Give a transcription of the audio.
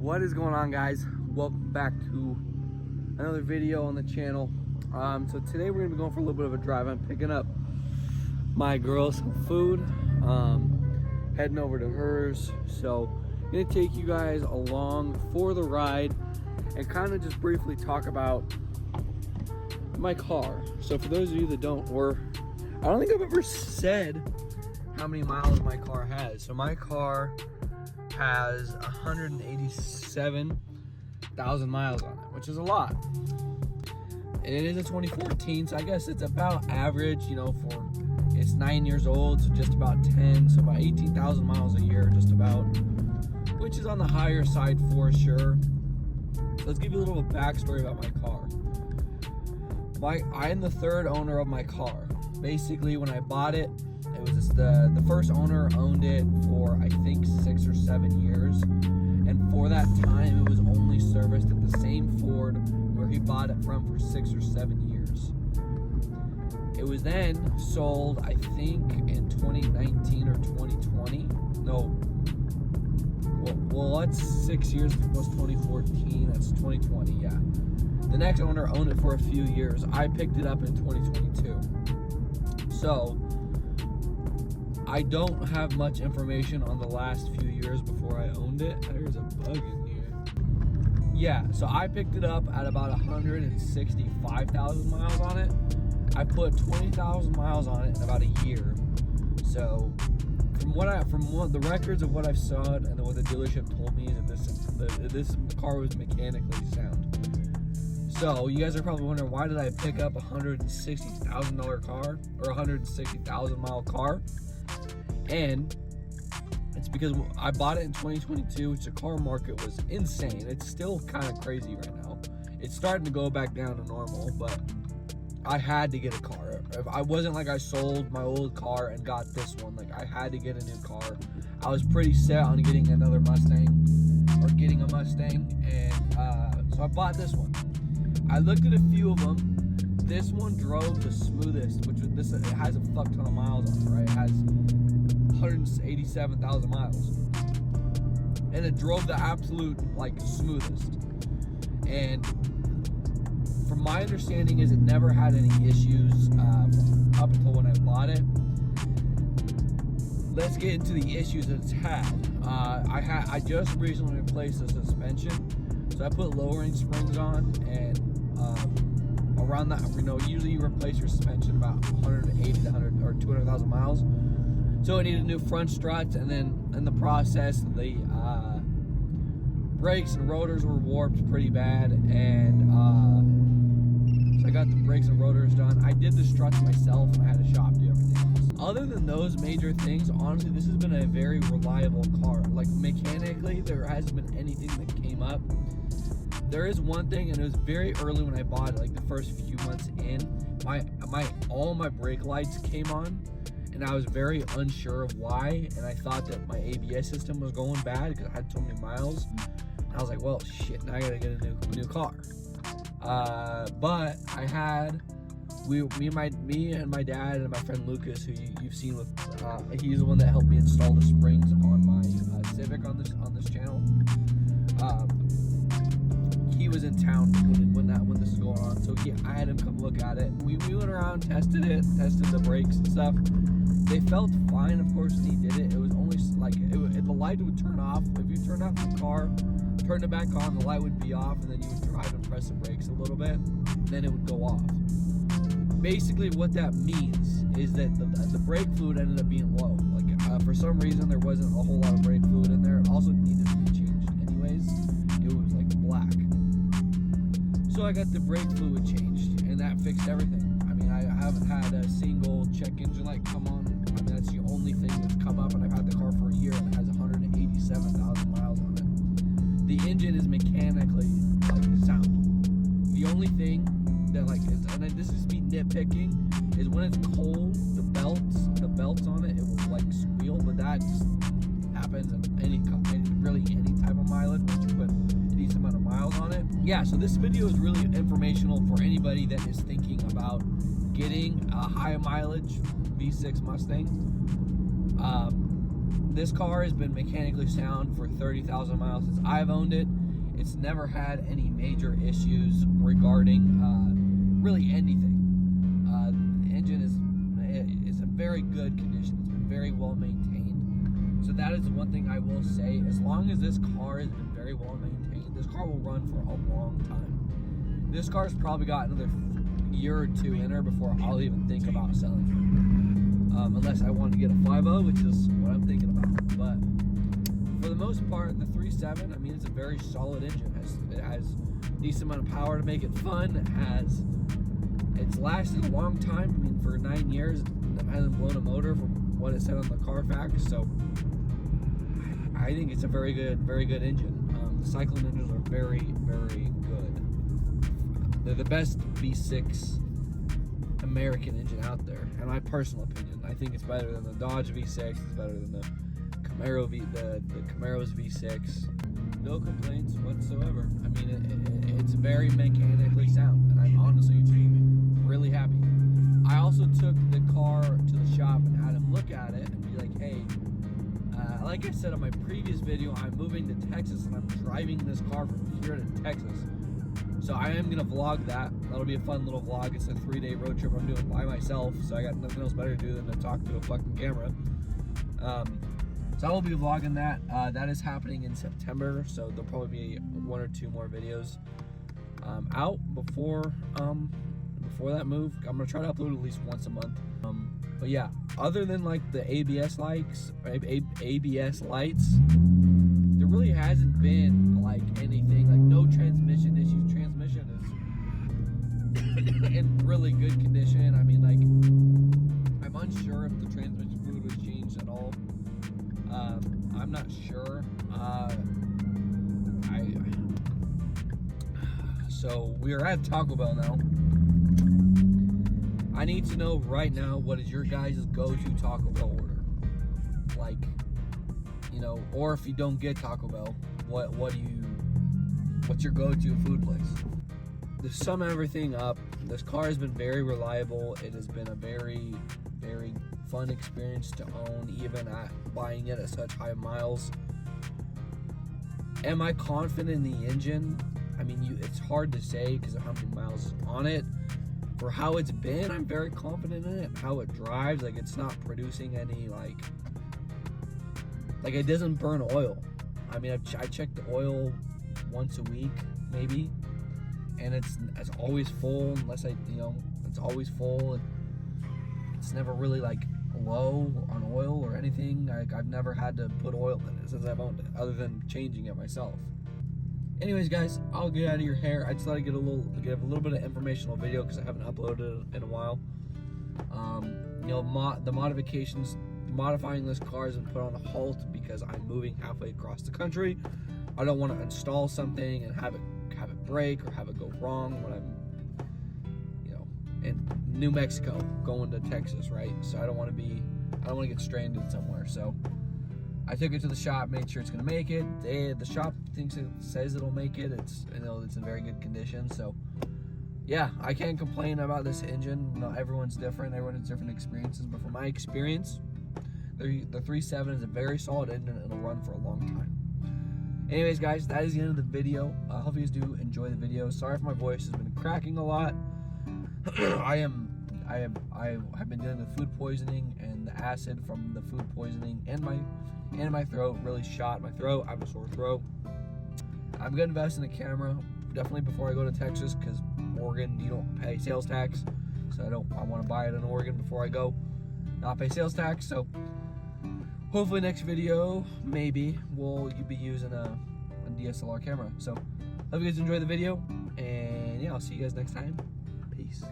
What is going on, guys? Welcome back to another video on the channel. So today we're gonna be going for a little bit of a drive. I'm picking up my girl some food, heading over to hers. So I'm gonna take you guys along for the ride and kind of just briefly talk about my car. So for those of you that don't, I don't think I've ever said how many miles my car has. So my car has 187,000 miles on it, which is a lot. It is a 2014, so I guess it's about average, you know, it's 9 years old, so just about 10, so about 18,000 miles a year, just about, which is on the higher side for sure. So let's give you a little backstory about my car. I am the third owner of my car. Basically, when I bought it, it was just the first owner owned it for I think 6 or 7 years, and for that time it was only serviced at the same Ford where he bought it from for 6 or 7 years. It was then sold, I think, in 2019 or 2020. No, well that's 6 years plus 2014. That's 2020. Yeah, the next owner owned it for a few years. I picked it up in 2022. So I don't have much information on the last few years before I owned it. There's a bug in here. Yeah, so I picked it up at about 165,000 miles on it. I put 20,000 miles on it in about a year. So from the records of what I've saw and what the dealership told me, that this car was mechanically sound. So you guys are probably wondering, why did I pick up a $160,000 car or a 160,000 mile car? And it's because I bought it in 2022, which the car market was insane. It's still kind of crazy right now. It's starting to go back down to normal, but I had to get a car. I wasn't like I sold my old car and got this one. Like, I had to get a new car. I was pretty set on getting another Mustang or getting a Mustang, and so I bought this one. I looked at a few of them. This one drove the smoothest, which was this. It has a fuck ton of miles on it, right? It has 187,000 miles, and it drove the absolute smoothest. And from my understanding is it never had any issues up until when I bought it. Let's get into the issues that it's had. I just recently replaced the suspension, so I put lowering springs on, and around that, usually you replace your suspension about 180 to 100 or 200,000 miles. So it needed new front struts, and then in the process, the brakes and rotors were warped pretty bad, and so I got the brakes and rotors done. I did the struts myself, and I had a shop do everything else. Other than those major things, honestly, this has been a very reliable car. Like, mechanically, there hasn't been anything that came up. There is one thing, and it was very early when I bought it, like the first few months in, all my brake lights came on, and I was very unsure of why, and I thought that my ABS system was going bad because I had so many miles. And I was like, well, shit, now I gotta get a new car. But I had, me and my dad and my friend Lucas, who you've seen with, he's the one that helped me install the springs on my Civic on this channel. He was in town when this was going on, so I had him come look at it. We went around, tested the brakes and stuff. They felt fine, of course, when he did it. It was only the light would turn off. If you turned off the car, turned it back on, the light would be off, and then you would drive and press the brakes a little bit, and then it would go off. Basically, what that means is that the brake fluid ended up being low. For some reason, there wasn't a whole lot of brake fluid in there. It also needed to be changed anyways. It was black. So I got the brake fluid changed, and that fixed everything. I mean, I haven't had a single check engine light come on. I mean, that's the only thing that's come up, and I've had the car for a year, and it has 187,000 miles on it. The engine is mechanically sound. The only thing that and this is me nitpicking, is when it's cold, the belts on it will squeal, but that just happens at any type of mileage once you put a decent amount of miles on it. Yeah, so this video is really informational for anybody that is thinking about getting a high mileage V6 Mustang. This car has been mechanically sound for 30,000 miles since I've owned it. It's never had any major issues regarding really anything. The engine is in very good condition. It's been very well maintained. So that is one thing I will say. As long as this car has been very well maintained, this car will run for a long time. This car's probably got another year or two in her before I'll even think about selling it. Unless I want to get a 5.0, which is what I'm thinking about. But for the most part, the 3.7, I mean, it's a very solid engine. It has a decent amount of power to make it fun. It's lasted a long time. I mean, for 9 years, it hasn't blown a motor from what it said on the Carfax. So I think it's a very good engine. The cycling engines are very good. They're the best V6 American engine out there, in my personal opinion. I think it's better than the Dodge V6. It's better than the Camaro the Camaro's V6. No complaints whatsoever. I mean, it's very mechanically sound, and I'm honestly really happy. I also took the car to the shop and had him look at it and be like, hey, like I said on my previous video, I'm moving to Texas and I'm driving this car from here to Texas. So I am going to vlog that. That'll be a fun little vlog. It's a 3-day road trip I'm doing by myself, so I got nothing else better to do than to talk to a fucking camera. So I will be vlogging that. That is happening in September, so there'll probably be 1 or 2 more videos out before that move. I'm going to try to upload at least once a month. But yeah, other than like the ABS lights, there really hasn't been like anything, like no transmission issues. Transmission is in really good condition. I mean, like, I'm unsure if the transmission fluid was changed at all. I'm not sure. So we are at Taco Bell now. I need to know right now, what is your guys' go-to Taco Bell order? Like, you know, or if you don't get Taco Bell, what's your go-to food place? To sum everything up, this car has been very reliable. It has been a very fun experience to own, even at buying it at such high miles. Am I confident in the engine? I mean, it's hard to say because of how many miles is on it. For how it's been, I'm very confident in it. How it drives, like, it's not producing any like it doesn't burn oil. I mean, I check the oil once a week maybe, and it's always full. Unless it's always full. It's never really like low on oil or anything. Like, I've never had to put oil in it since I've owned it, other than changing it myself. Anyways, guys, I'll get out of your hair. I just thought I'd give a little bit of informational video because I haven't uploaded it in a while. The modifying this car has been put on a halt because I'm moving halfway across the country. I don't want to install something and have it break or have it go wrong when I'm, in New Mexico going to Texas, right? So I don't want to get stranded somewhere. So I took it to the shop, made sure it's gonna make it. The shop says it'll make it. It's in very good condition. So yeah, I can't complain about this engine. Everyone's different. Everyone has different experiences. But from my experience, the 3.7 is a very solid engine and it'll run for a long time. Anyways, guys, that is the end of the video. I hope you guys do enjoy the video. Sorry if my voice has been cracking a lot. I have been dealing with food poisoning, and the acid from the food poisoning and my throat really shot my throat. I have a sore throat. I'm gonna invest in a camera definitely before I go to Texas, because Oregon, you don't pay sales tax, so I want to buy it in Oregon before I go, not pay sales tax. So hopefully next video maybe you'll be using a DSLR camera. So hope you guys enjoy the video, and yeah, I'll see you guys next time. Peace.